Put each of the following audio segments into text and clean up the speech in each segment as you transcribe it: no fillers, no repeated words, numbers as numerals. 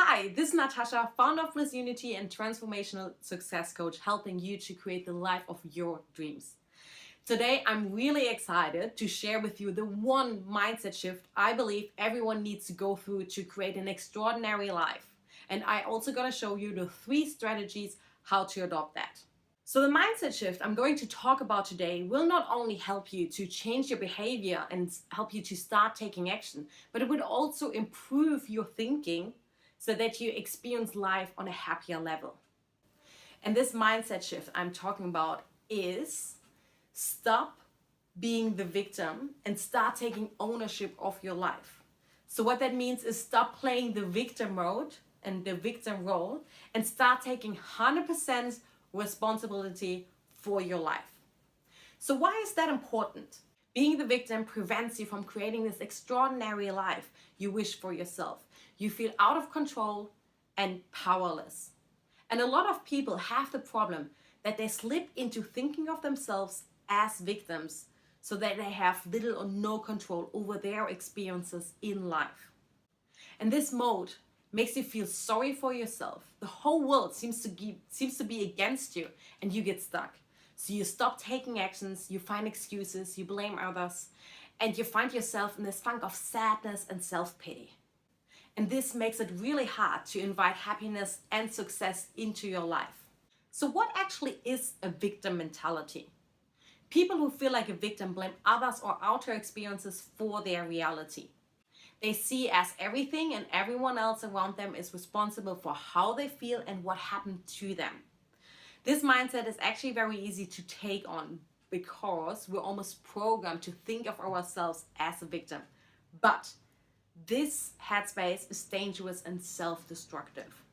Hi, this is Natasha, founder of Bliss Unity and transformational success coach, helping you to create the life of your dreams. Today, I'm really excited to share with you the one mindset shift I believe everyone needs to go through to create an extraordinary life. And I also gonna show you the 3 strategies how to adopt that. So the mindset shift I'm going to talk about today will not only help you to change your behavior and help you to start taking action, but it would also improve your thinking so that you experience life on a happier level. And this mindset shift I'm talking about is stop being the victim and start taking ownership of your life. So what that means is stop playing the victim mode and the victim role and start taking 100% responsibility for your life. So why is that important? Being the victim prevents you from creating this extraordinary life you wish for yourself. You feel out of control and powerless. And a lot of people have the problem that they slip into thinking of themselves as victims so that they have little or no control over their experiences in life. And this mode makes you feel sorry for yourself. The whole world seems to be against you and you get stuck. So you stop taking actions, you find excuses, you blame others, and you find yourself in this funk of sadness and self-pity. And this makes it really hard to invite happiness and success into your life. So what actually is a victim mentality? People who feel like a victim blame others or outer experiences for their reality. They see as everything and everyone else around them is responsible for how they feel and what happened to them. This mindset is actually very easy to take on because we're almost programmed to think of ourselves as a victim. But this headspace is dangerous and self-destructive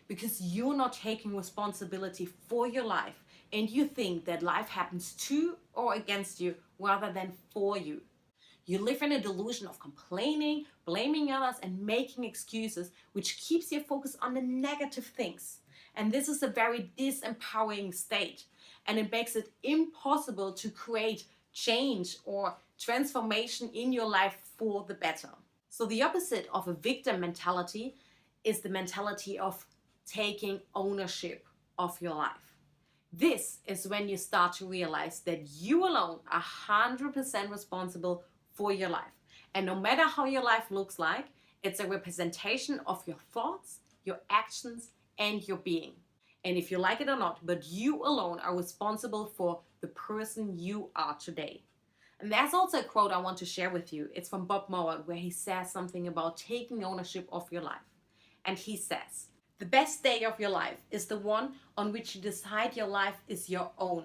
because you're not taking responsibility for your life and you think that life happens to or against you rather than for you. You live in a delusion of complaining, blaming others, and making excuses, which keeps your focus on the negative things. And this is a very disempowering state, and it makes it impossible to create change or transformation in your life for the better. So the opposite of a victim mentality is the mentality of taking ownership of your life. This is when you start to realize that you alone are 100% responsible for your life. And no matter how your life looks like, it's a representation of your thoughts, your actions, and your being. And if you like it or not, but you alone are responsible for the person you are today. And there's also a quote I want to share with you. It's from Bob Moore, where he says something about taking ownership of your life. And he says, "The best day of your life is the one on which you decide your life is your own.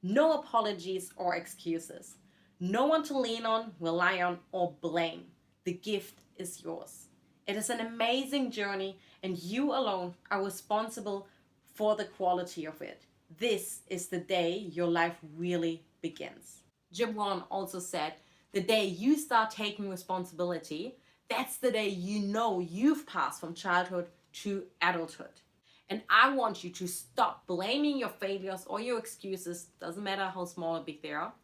No apologies or excuses. No one to lean on, rely on, or blame. The gift is yours. It is an amazing journey, and you alone are responsible for the quality of it. This is the day your life really begins." Jim Rohn also said, "The day you start taking responsibility, that's the day you know you've passed from childhood to adulthood." And I want you to stop blaming your failures or your excuses, doesn't matter how small or big they are,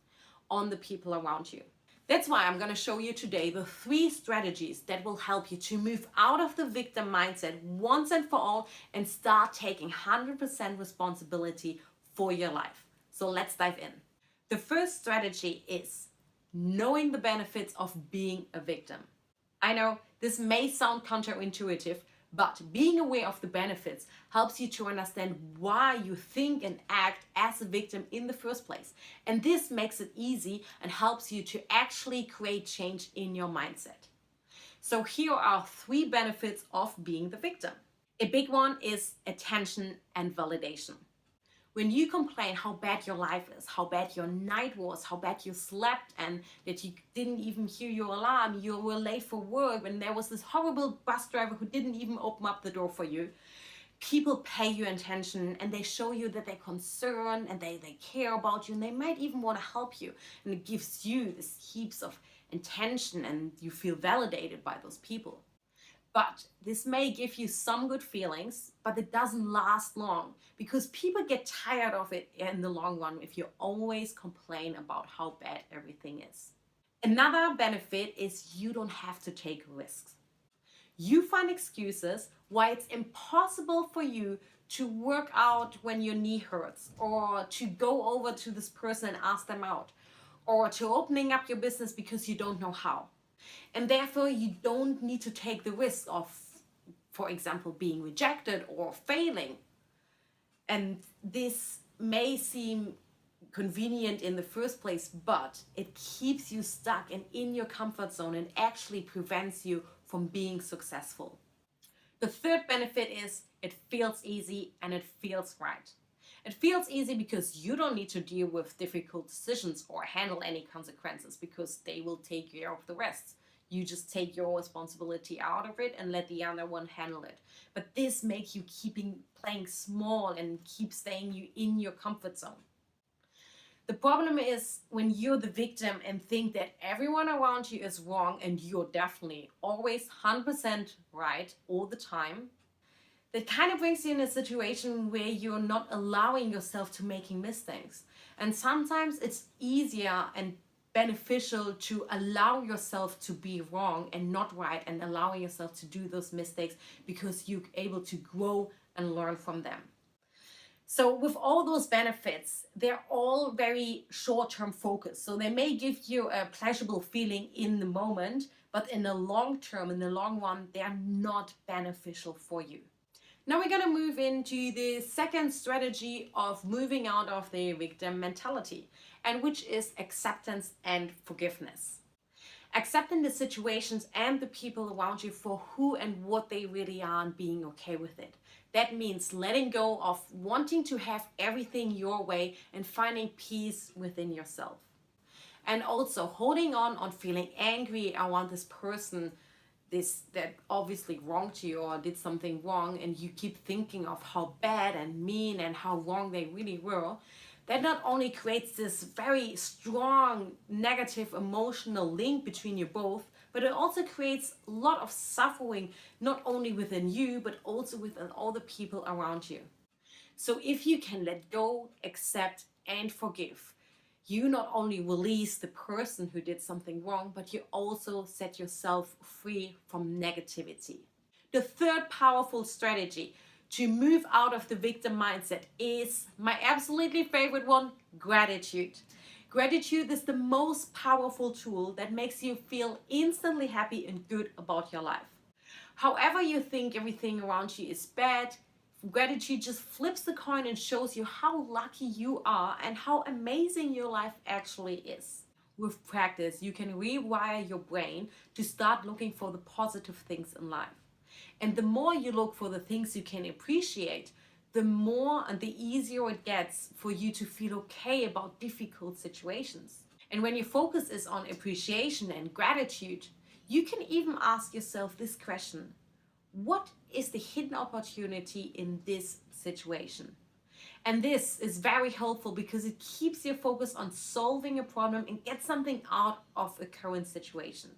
on the people around you. That's why I'm going to show you today the 3 strategies that will help you to move out of the victim mindset once and for all and start taking 100% responsibility for your life. So let's dive in. The first strategy is knowing the benefits of being a victim. I know this may sound counterintuitive, but being aware of the benefits helps you to understand why you think and act as a victim in the first place. And this makes it easy and helps you to actually create change in your mindset. So here are 3 benefits of being the victim. A big one is attention and validation. When you complain how bad your life is, how bad your night was, how bad you slept, and that you didn't even hear your alarm, you were late for work, and there was this horrible bus driver who didn't even open up the door for you, people pay you attention and they show you that they're concerned and they care about you and they might even want to help you. And it gives you this heaps of attention and you feel validated by those people. But this may give you some good feelings, but it doesn't last long because people get tired of it in the long run if you always complain about how bad everything is. Another benefit is you don't have to take risks. You find excuses why it's impossible for you to work out when your knee hurts, or to go over to this person and ask them out, or to opening up your business because you don't know how. And therefore, you don't need to take the risk of, for example, being rejected or failing. And this may seem convenient in the first place, but it keeps you stuck and in your comfort zone and actually prevents you from being successful. The third benefit is it feels easy and it feels right. It feels easy because you don't need to deal with difficult decisions or handle any consequences, because they will take care of the rest. You just take your responsibility out of it and let the other one handle it. But this makes you playing small and keep staying you in your comfort zone. The problem is when you're the victim and think that everyone around you is wrong and you're definitely always 100% right all the time. That kind of brings you in a situation where you're not allowing yourself to making mistakes. And sometimes it's easier and beneficial to allow yourself to be wrong and not right, and allowing yourself to do those mistakes because you're able to grow and learn from them. So with all those benefits, they're all very short-term focused. So they may give you a pleasurable feeling in the moment, but in the long term, in the long run, they're not beneficial for you. Now we're going to move into the second strategy of moving out of the victim mentality, and which is acceptance and forgiveness. Accepting the situations and the people around you for who and what they really are and being okay with it. That means letting go of wanting to have everything your way and finding peace within yourself. And also holding on feeling angry around this person that obviously wronged you or did something wrong, and you keep thinking of how bad and mean and how wrong they really were. That not only creates this very strong negative emotional link between you both, but it also creates a lot of suffering, not only within you, but also within all the people around you. So if you can let go, accept, and forgive, you not only release the person who did something wrong, but you also set yourself free from negativity. The third powerful strategy to move out of the victim mindset is my absolutely favorite one: gratitude. Gratitude is the most powerful tool that makes you feel instantly happy and good about your life. However you think everything around you is bad, gratitude just flips the coin and shows you how lucky you are and how amazing your life actually is. With practice, you can rewire your brain to start looking for the positive things in life. And the more you look for the things you can appreciate, the more and the easier it gets for you to feel okay about difficult situations. And when your focus is on appreciation and gratitude, you can even ask yourself this question: what is the hidden opportunity in this situation? And this is very helpful because it keeps your focus on solving a problem and get something out of a current situation.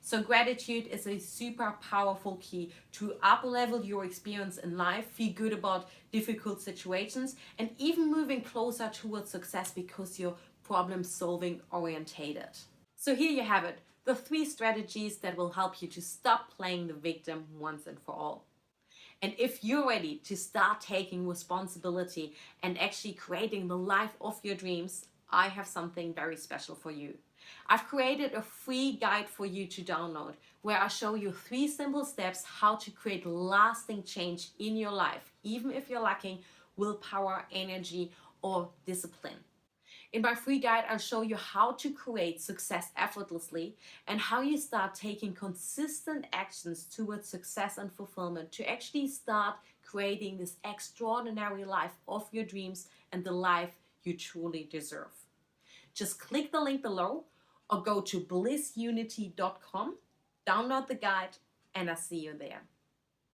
So gratitude is a super powerful key to up-level your experience in life, feel good about difficult situations, and even moving closer towards success because you're problem-solving orientated. So here you have it, the 3 strategies that will help you to stop playing the victim once and for all. And if you're ready to start taking responsibility and actually creating the life of your dreams, I have something very special for you. I've created a free guide for you to download, where I show you 3 simple steps how to create lasting change in your life, even if you're lacking willpower, energy, or discipline. In my free guide, I'll show you how to create success effortlessly and how you start taking consistent actions towards success and fulfillment to actually start creating this extraordinary life of your dreams and the life you truly deserve. Just click the link below or go to blissunity.com, download the guide, and I'll see you there.